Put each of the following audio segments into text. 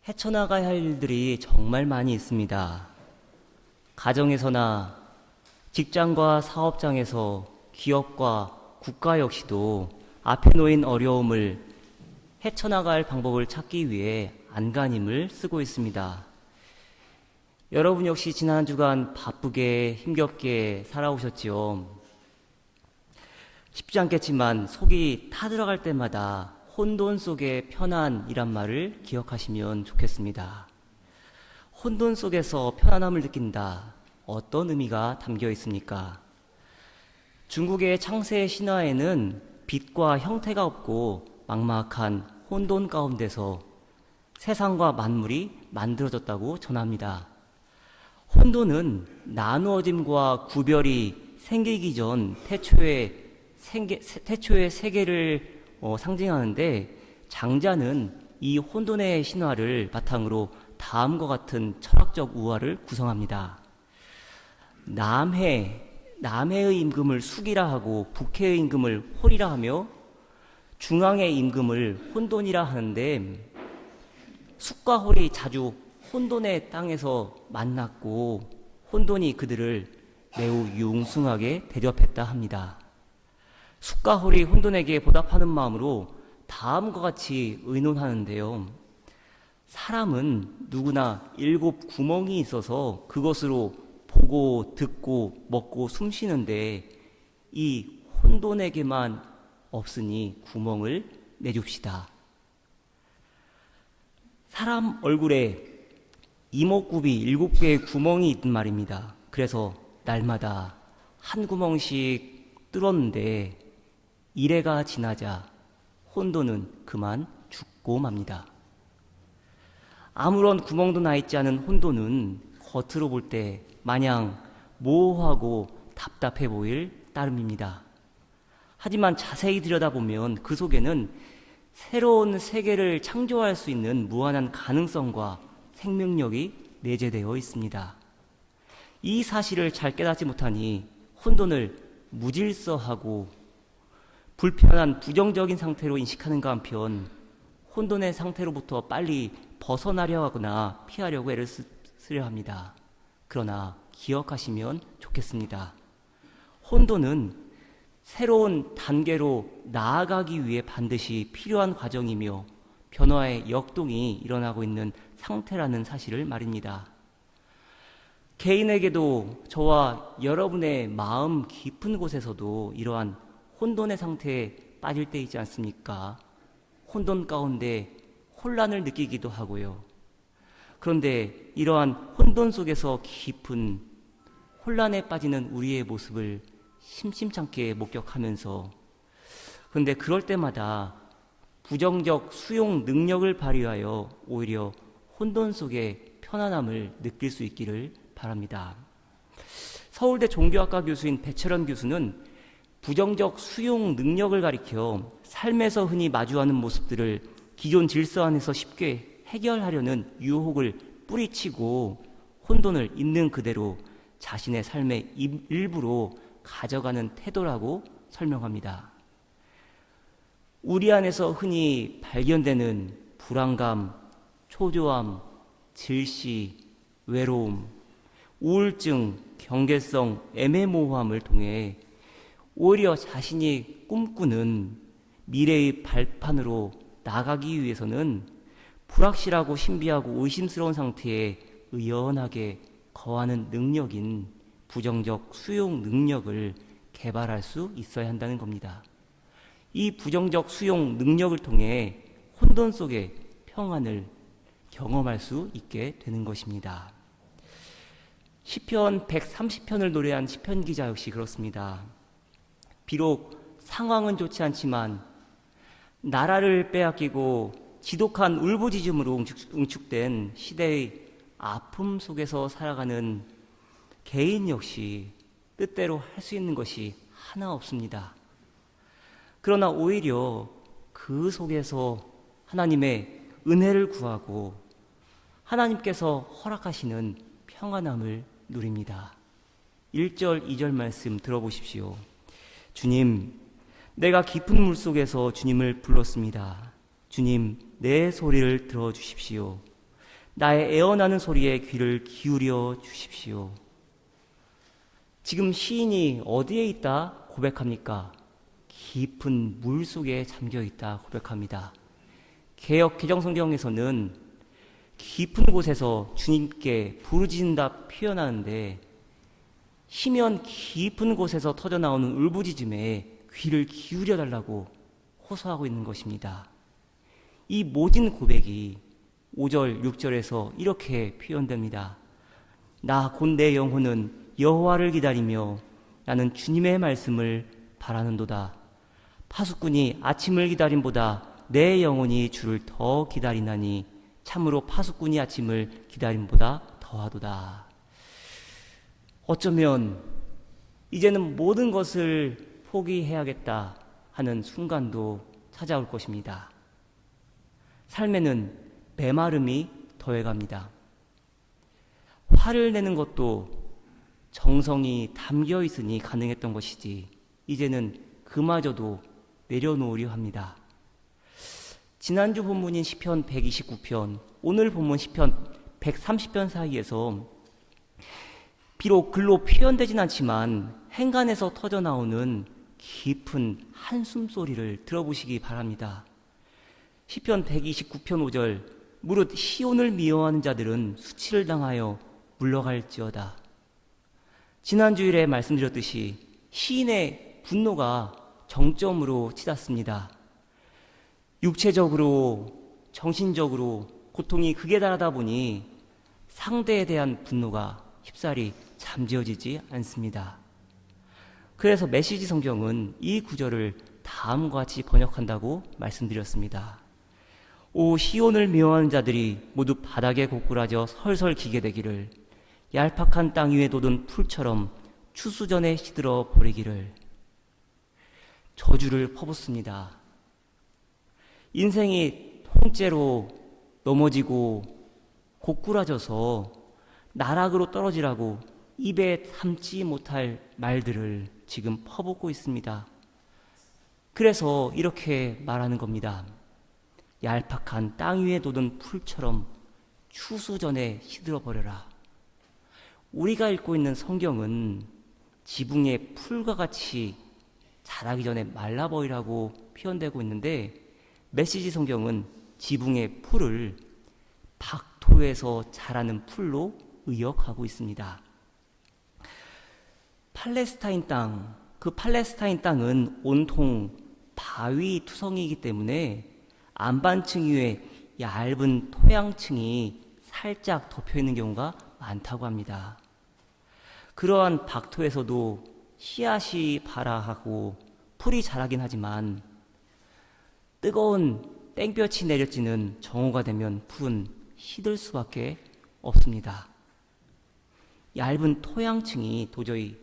헤쳐나가야 할 일들이 정말 많이 있습니다. 가정에서나 직장과 사업장에서 기업과 국가 역시도 앞에 놓인 어려움을 헤쳐나갈 방법을 찾기 위해 안간힘을 쓰고 있습니다. 여러분 역시 지난 주간 바쁘게 힘겹게 살아오셨지요. 쉽지 않겠지만 속이 타들어갈 때마다 혼돈 속의 편안이란 말을 기억하시면 좋겠습니다. 혼돈 속에서 편안함을 느낀다. 어떤 의미가 담겨 있습니까? 중국의 창세 신화에는 빛과 형태가 없고 막막한 혼돈 가운데서 세상과 만물이 만들어졌다고 전합니다. 혼돈은 나누어짐과 구별이 생기기 전 태초의 세계를 상징하는데, 장자는 이 혼돈의 신화를 바탕으로 다음과 같은 철학적 우화를 구성합니다. 남해의 임금을 숙이라 하고 북해의 임금을 홀이라 하며 중앙의 임금을 혼돈이라 하는데, 숙과 홀이 자주 혼돈의 땅에서 만났고 혼돈이 그들을 매우 융숭하게 대접했다 합니다. 숙과 홀이 혼돈에게 보답하는 마음으로 다음과 같이 의논하는데요. 사람은 누구나 7 구멍이 있어서 그것으로 보고 듣고 먹고 숨쉬는데 이 혼돈에게만 없으니 구멍을 내줍시다. 사람 얼굴에 이목구비 7개의 구멍이 있단 말입니다. 그래서 날마다 한 구멍씩 뚫었는데 이래가 지나자 혼돈은 그만 죽고 맙니다. 아무런 구멍도 나 있지 않은 혼돈은 겉으로 볼 때 마냥 모호하고 답답해 보일 따름입니다. 하지만 자세히 들여다보면 그 속에는 새로운 세계를 창조할 수 있는 무한한 가능성과 생명력이 내재되어 있습니다. 이 사실을 잘 깨닫지 못하니 혼돈을 무질서하고 불편한 부정적인 상태로 인식하는가 한편 혼돈의 상태로부터 빨리 벗어나려 하거나 피하려고 애를 쓰려 합니다. 그러나 기억하시면 좋겠습니다. 혼돈은 새로운 단계로 나아가기 위해 반드시 필요한 과정이며 변화의 역동이 일어나고 있는 상태라는 사실을 말입니다. 개인에게도 저와 여러분의 마음 깊은 곳에서도 이러한 혼돈의 상태에 빠질 때 있지 않습니까? 혼돈 가운데 혼란을 느끼기도 하고요. 그런데 이러한 혼돈 속에서 깊은 혼란에 빠지는 우리의 모습을 심심찮게 목격하면서, 그런데 그럴 때마다 부정적 수용 능력을 발휘하여 오히려 혼돈 속의 편안함을 느낄 수 있기를 바랍니다. 서울대 종교학과 교수인 배철원 교수는 부정적 수용 능력을 가리켜 삶에서 흔히 마주하는 모습들을 기존 질서 안에서 쉽게 해결하려는 유혹을 뿌리치고 혼돈을 있는 그대로 자신의 삶의 일부로 가져가는 태도라고 설명합니다. 우리 안에서 흔히 발견되는 불안감, 초조함, 질시, 외로움, 우울증, 경계성, 애매모호함을 통해 오히려 자신이 꿈꾸는 미래의 발판으로 나가기 위해서는 불확실하고 신비하고 의심스러운 상태에 의연하게 거하는 능력인 부정적 수용 능력을 개발할 수 있어야 한다는 겁니다. 이 부정적 수용 능력을 통해 혼돈 속의 평안을 경험할 수 있게 되는 것입니다. 시편 130편을 노래한 시편 기자 역시 그렇습니다. 비록 상황은 좋지 않지만 나라를 빼앗기고 지독한 울부짖음으로 응축된 시대의 아픔 속에서 살아가는 개인 역시 뜻대로 할 수 있는 것이 하나 없습니다. 그러나 오히려 그 속에서 하나님의 은혜를 구하고 하나님께서 허락하시는 평안함을 누립니다. 1절, 2절 말씀 들어보십시오. 주님, 내가 깊은 물속에서 주님을 불렀습니다. 주님, 내 소리를 들어주십시오. 나의 애원하는 소리에 귀를 기울여 주십시오. 지금 시인이 어디에 있다 고백합니까? 깊은 물 속에 잠겨 있다 고백합니다. 개역 개정성경에서는 깊은 곳에서 주님께 부르짖는다 표현하는데, 시면 깊은 곳에서 터져나오는 울부짖음에 귀를 기울여 달라고 호소하고 있는 것입니다. 이 모진 고백이 5절, 6절에서 이렇게 표현됩니다. 나 곧 내 영혼은 여호와를 기다리며 나는 주님의 말씀을 바라는도다. 파수꾼이 아침을 기다림보다 내 영혼이 주를 더 기다리나니 참으로 파수꾼이 아침을 기다림보다 더하도다. 어쩌면 이제는 모든 것을 포기해야겠다 하는 순간도 찾아올 것입니다. 삶에는 메마름이 더해갑니다. 화를 내는 것도 정성이 담겨 있으니 가능했던 것이지, 이제는 그마저도 내려놓으려 합니다. 지난주 본문인 시편 129편, 오늘 본문 시편 130편 사이에서 비록 글로 표현되진 않지만 행간에서 터져나오는 깊은 한숨 소리를 들어보시기 바랍니다. 시편 129편 5절, 무릇 시온을 미워하는 자들은 수치를 당하여 물러갈지어다. 지난주일에 말씀드렸듯이 시인의 분노가 정점으로 치닫습니다. 육체적으로, 정신적으로 고통이 극에 달하다 보니 상대에 대한 분노가 쉽사리 잠재워지지 않습니다. 그래서 메시지 성경은 이 구절을 다음과 같이 번역한다고 말씀드렸습니다. 오 시온을 미워하는 자들이 모두 바닥에 고꾸라져 설설 기게 되기를, 얄팍한 땅 위에 돋은 풀처럼 추수전에 시들어 버리기를. 저주를 퍼붓습니다. 인생이 통째로 넘어지고 고꾸라져서 나락으로 떨어지라고 입에 담지 못할 말들을 지금 퍼붓고 있습니다. 그래서 이렇게 말하는 겁니다. 얄팍한 땅 위에 돋은 풀처럼 추수전에 시들어버려라. 우리가 읽고 있는 성경은 지붕의 풀과 같이 자라기 전에 말라버리라고 표현되고 있는데, 메시지 성경은 지붕의 풀을 박토에서 자라는 풀로 의역하고 있습니다. 팔레스타인 땅, 그 팔레스타인 땅은 온통 바위 투성이기 때문에 안반층 위에 얇은 토양층이 살짝 덮여있는 경우가 많다고 합니다. 그러한 박토에서도 씨앗이 발아하고 풀이 자라긴 하지만 뜨거운 땡볕이 내려지는 정오가 되면 풀은 시들 수밖에 없습니다. 얇은 토양층이 도저히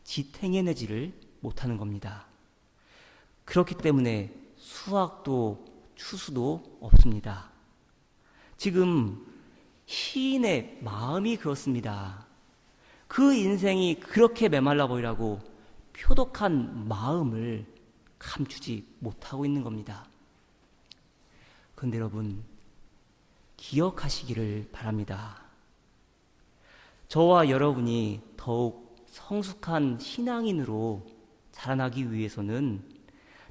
지탱해내지를 못하는 겁니다. 그렇기 때문에 수확도 추수도 없습니다. 지금 시인의 마음이 그렇습니다. 그 인생이 그렇게 메말라 보이라고 표독한 마음을 감추지 못하고 있는 겁니다. 그런데 여러분, 기억하시기를 바랍니다. 저와 여러분이 더욱 성숙한 신앙인으로 자라나기 위해서는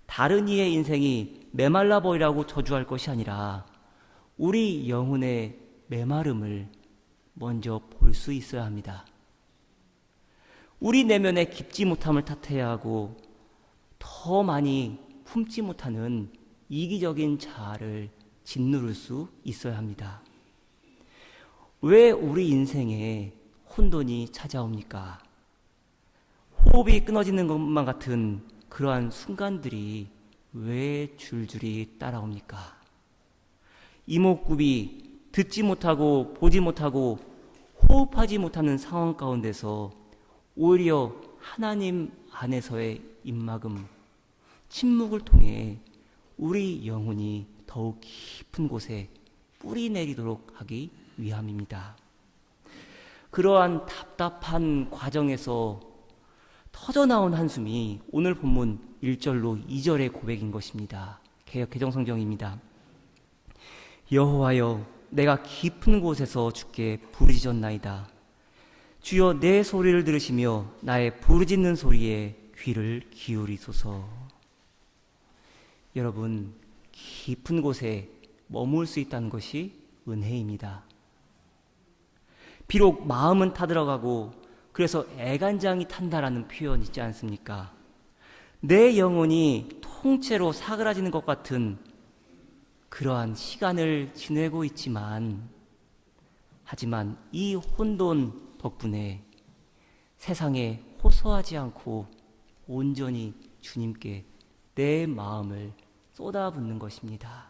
다른 이의 인생이 메말라 보이라고 저주할 것이 아니라 우리 영혼의 메마름을 먼저 볼 수 있어야 합니다. 우리 내면의 깊지 못함을 탓해야 하고 더 많이 품지 못하는 이기적인 자아를 짓누를 수 있어야 합니다. 왜 우리 인생에 혼돈이 찾아옵니까? 호흡이 끊어지는 것만 같은 그러한 순간들이 왜 줄줄이 따라옵니까? 이목구비, 듣지 못하고 보지 못하고 호흡하지 못하는 상황 가운데서 오히려 하나님 안에서의 입막음, 침묵을 통해 우리 영혼이 더욱 깊은 곳에 뿌리 내리도록 하기 위함입니다. 그러한 답답한 과정에서 터져나온 한숨이 오늘 본문 1절로 2절의 고백인 것입니다. 개역 개정성경입니다. 여호와여, 내가 깊은 곳에서 주께 부르짖었나이다. 주여 내 소리를 들으시며 나의 부르짖는 소리에 귀를 기울이소서. 여러분, 깊은 곳에 머물 수 있다는 것이 은혜입니다. 비록 마음은 타들어가고 그래서 애간장이 탄다라는 표현 있지 않습니까? 내 영혼이 통째로 사그라지는 것 같은 그러한 시간을 지내고 있지만, 하지만 이 혼돈 덕분에 세상에 호소하지 않고 온전히 주님께 내 마음을 쏟아붓는 것입니다.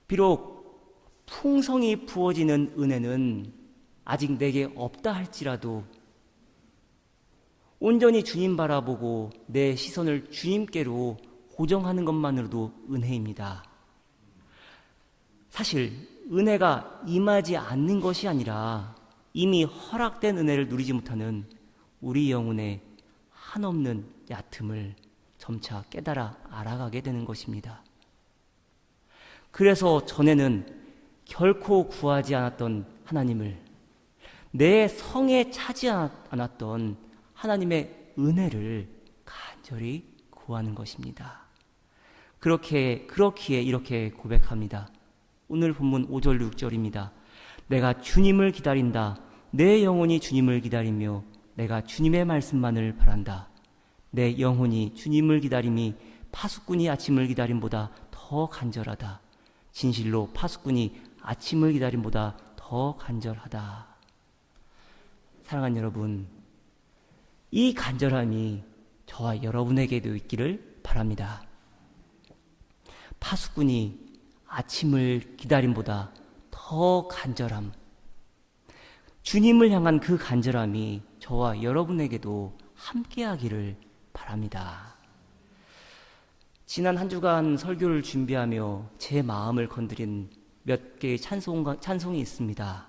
비록 풍성이 부어지는 은혜는 아직 내게 없다 할지라도 온전히 주님 바라보고 내 시선을 주님께로 고정하는 것만으로도 은혜입니다. 사실 은혜가 임하지 않는 것이 아니라 이미 허락된 은혜를 누리지 못하는 우리 영혼의 한없는 얕음을 점차 깨달아 알아가게 되는 것입니다. 그래서 전에는 결코 구하지 않았던 하나님을, 내 성에 차지 않았던 하나님의 은혜를 간절히 구하는 것입니다. 그렇기에 이렇게 고백합니다. 오늘 본문 5절 6절입니다. 내가 주님을 기다린다. 내 영혼이 주님을 기다리며 내가 주님의 말씀만을 바란다. 내 영혼이 주님을 기다림이 파수꾼이 아침을 기다림보다 더 간절하다. 진실로 파수꾼이 아침을 기다림보다 더 간절하다. 사랑하는 여러분, 이 간절함이 저와 여러분에게도 있기를 바랍니다. 파수꾼이 아침을 기다림보다 더 간절함, 주님을 향한 그 간절함이 저와 여러분에게도 함께하기를 바랍니다. 지난 한 주간 설교를 준비하며 제 마음을 건드린 몇 개의 찬송이 있습니다.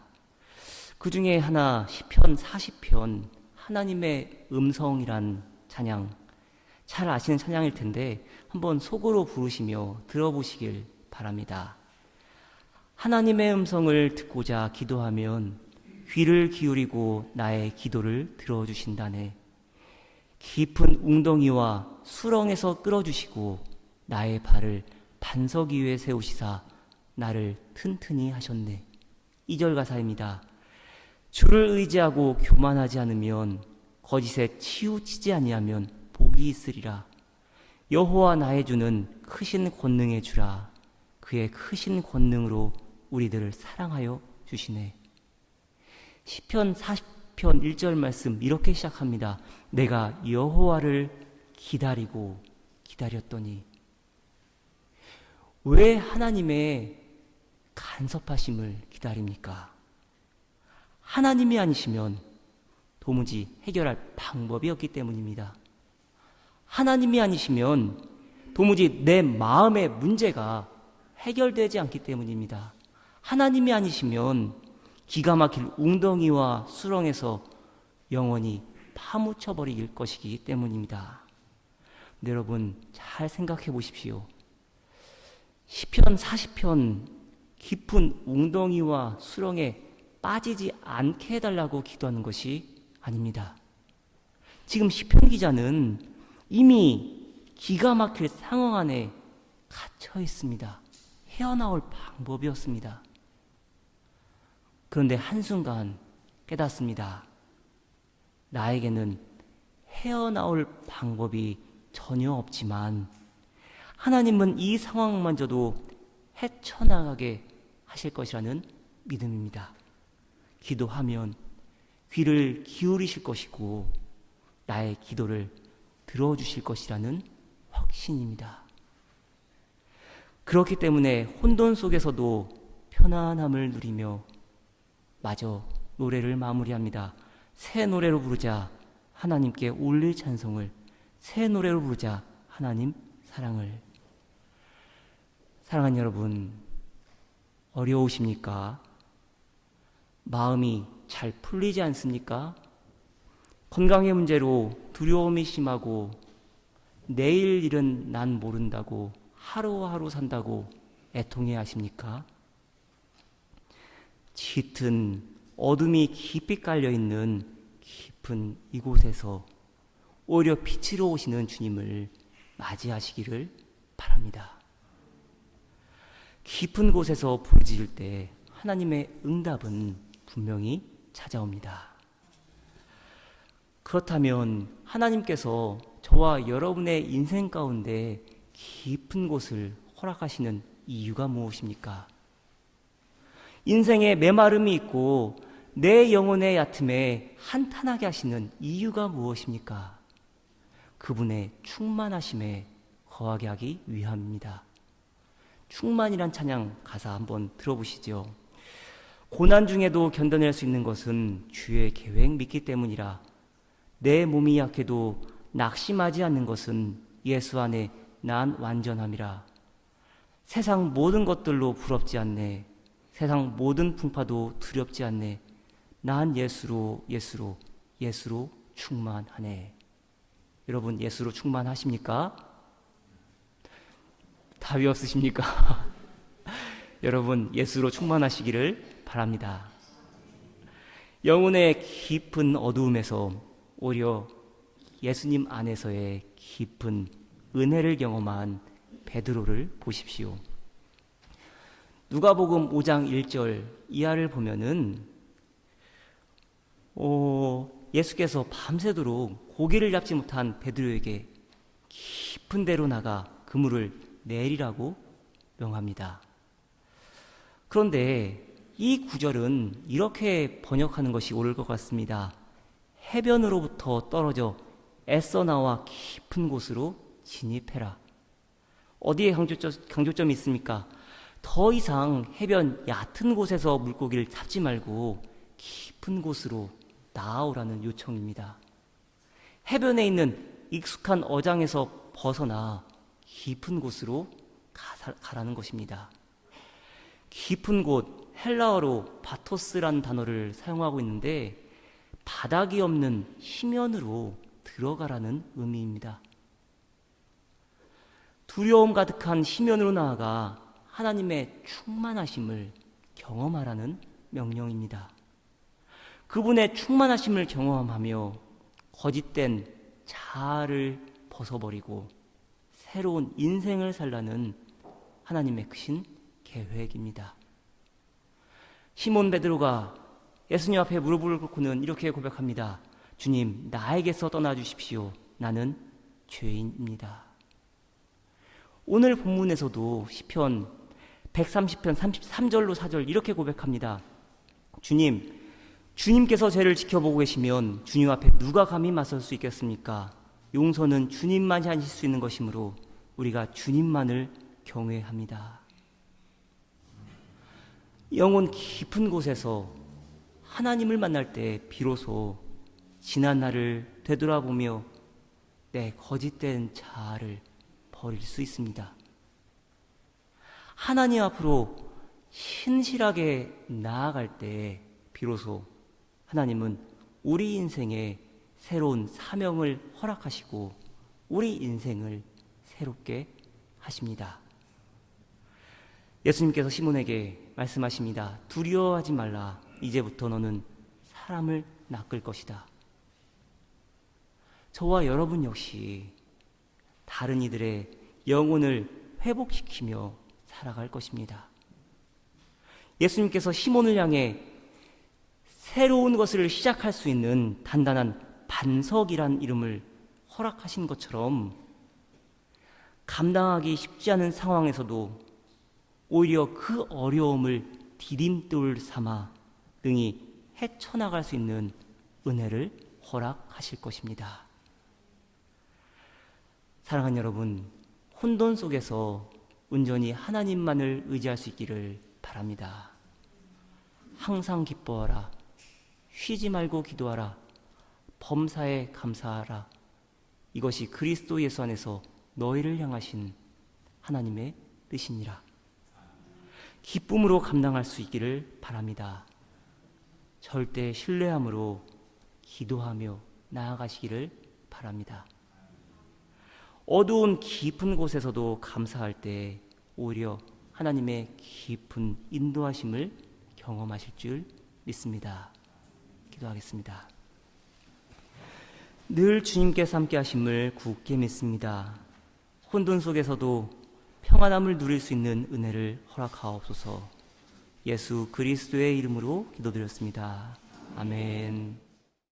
그 중에 하나 시편 40편 하나님의 음성이란 찬양, 잘 아시는 찬양일 텐데 한번 속으로 부르시며 들어보시길 바랍니다. 하나님의 음성을 듣고자 기도하면 귀를 기울이고 나의 기도를 들어주신다네. 깊은 웅덩이와 수렁에서 끌어주시고 나의 발을 반석 위에 세우시사 나를 튼튼히 하셨네. 2절 가사입니다. 주를 의지하고 교만하지 않으면 거짓에 치우치지 아니하면 복이 있으리라. 여호와 나의 주는 크신 권능의 주라. 그의 크신 권능으로 우리들을 사랑하여 주시네. 시편 40편 1절 말씀 이렇게 시작합니다. 내가 여호와를 기다리고 기다렸더니. 왜 하나님의 간섭하심을 기다립니까? 하나님이 아니시면 도무지 해결할 방법이 없기 때문입니다. 하나님이 아니시면 도무지 내 마음의 문제가 해결되지 않기 때문입니다. 하나님이 아니시면 기가 막힐 웅덩이와 수렁에서 영원히 파묻혀버릴 것이기 때문입니다. 여러분 잘 생각해 보십시오. 시편 40편 깊은 웅덩이와 수렁에 빠지지 않게 해달라고 기도하는 것이 아닙니다. 지금 시편 기자는 이미 기가 막힐 상황 안에 갇혀 있습니다. 헤어나올 방법이 없습니다. 그런데 한순간 깨닫습니다. 나에게는 헤어나올 방법이 전혀 없지만 하나님은 이 상황마저도 헤쳐나가게 하실 것이라는 믿음입니다. 기도하면 귀를 기울이실 것이고 나의 기도를 들어주실 것이라는 확신입니다. 그렇기 때문에 혼돈 속에서도 편안함을 누리며 마저 노래를 마무리합니다. 새 노래로 부르자 하나님께 올릴 찬송을, 새 노래로 부르자 하나님 사랑을. 사랑하는 여러분, 어려우십니까? 마음이 잘 풀리지 않습니까? 건강의 문제로 두려움이 심하고 내일 일은 난 모른다고 하루하루 산다고 애통해 하십니까? 짙은 어둠이 깊이 깔려있는 깊은 이곳에서 오히려 빛으로 오시는 주님을 맞이하시기를 바랍니다. 깊은 곳에서 부르짖을 때 하나님의 응답은 분명히 찾아옵니다. 그렇다면 하나님께서 저와 여러분의 인생 가운데 깊은 곳을 허락하시는 이유가 무엇입니까? 인생에 메마름이 있고 내 영혼의 얕음에 한탄하게 하시는 이유가 무엇입니까? 그분의 충만하심에 거하게 하기 위함입니다. 충만이란 찬양 가사 한번 들어보시죠. 고난 중에도 견뎌낼 수 있는 것은 주의 계획 믿기 때문이라. 내 몸이 약해도 낙심하지 않는 것은 예수 안에 난 완전함이라. 세상 모든 것들로 부럽지 않네. 세상 모든 풍파도 두렵지 않네. 난 예수로 충만하네. 여러분, 예수로 충만하십니까? 답이 없으십니까? 여러분, 예수로 충만하시기를 바랍니다. 영혼의 깊은 어두움에서 오히려 예수님 안에서의 깊은 은혜를 경험한 베드로를 보십시오. 누가복음 5장 1절 이하를 보면은 예수께서 밤새도록 고기를 잡지 못한 베드로에게 깊은 데로 나가 그물을 내리라고 명합니다. 그런데 이 구절은 이렇게 번역하는 것이 옳을 것 같습니다. 해변으로부터 떨어져 애써 나와 깊은 곳으로 진입해라. 어디에 강조점이 있습니까? 더 이상 해변 얕은 곳에서 물고기를 잡지 말고 깊은 곳으로 나아오라는 요청입니다. 해변에 있는 익숙한 어장에서 벗어나 깊은 곳으로 가라는 것입니다. 깊은 곳, 헬라어로 바토스라는 단어를 사용하고 있는데 바닥이 없는 희면으로 들어가라는 의미입니다. 두려움 가득한 희면으로 나아가 하나님의 충만하심을 경험하라는 명령입니다. 그분의 충만하심을 경험하며 거짓된 자아를 벗어버리고 새로운 인생을 살라는 하나님의 크신 계획입니다. 시몬 베드로가 예수님 앞에 무릎을 꿇고는 이렇게 고백합니다. 주님, 나에게서 떠나주십시오. 나는 죄인입니다. 오늘 본문에서도 시편 130편 33절로 4절 이렇게 고백합니다. 주님께서 죄를 지켜보고 계시면 주님 앞에 누가 감히 맞설 수 있겠습니까? 용서는 주님만이 하실 수 있는 것이므로 우리가 주님만을 경외합니다. 영혼 깊은 곳에서 하나님을 만날 때 비로소 지난 날을 되돌아보며 내 거짓된 자아를 버릴 수 있습니다. 하나님 앞으로 신실하게 나아갈 때 비로소 하나님은 우리 인생에 새로운 사명을 허락하시고 우리 인생을 새롭게 하십니다. 예수님께서 시몬에게 말씀하십니다. 두려워하지 말라. 이제부터 너는 사람을 낚을 것이다. 저와 여러분 역시 다른 이들의 영혼을 회복시키며 살아갈 것입니다. 예수님께서 시몬을 향해 새로운 것을 시작할 수 있는 단단한 반석이란 이름을 허락하신 것처럼 감당하기 쉽지 않은 상황에서도 오히려 그 어려움을 디딤돌 삼아 능히 헤쳐나갈 수 있는 은혜를 허락하실 것입니다. 사랑하는 여러분, 혼돈 속에서 온전히 하나님만을 의지할 수 있기를 바랍니다. 항상 기뻐하라. 쉬지 말고 기도하라. 범사에 감사하라. 이것이 그리스도 예수 안에서 너희를 향하신 하나님의 뜻이니라. 기쁨으로 감당할 수 있기를 바랍니다. 절대 신뢰함으로 기도하며 나아가시기를 바랍니다. 어두운 깊은 곳에서도 감사할 때 오히려 하나님의 깊은 인도하심을 경험하실 줄 믿습니다. 기도하겠습니다. 늘 주님께서 함께 하심을 굳게 믿습니다. 혼돈 속에서도 평안함을 누릴 수 있는 은혜를 허락하옵소서. 예수 그리스도의 이름으로 기도드렸습니다. 아멘.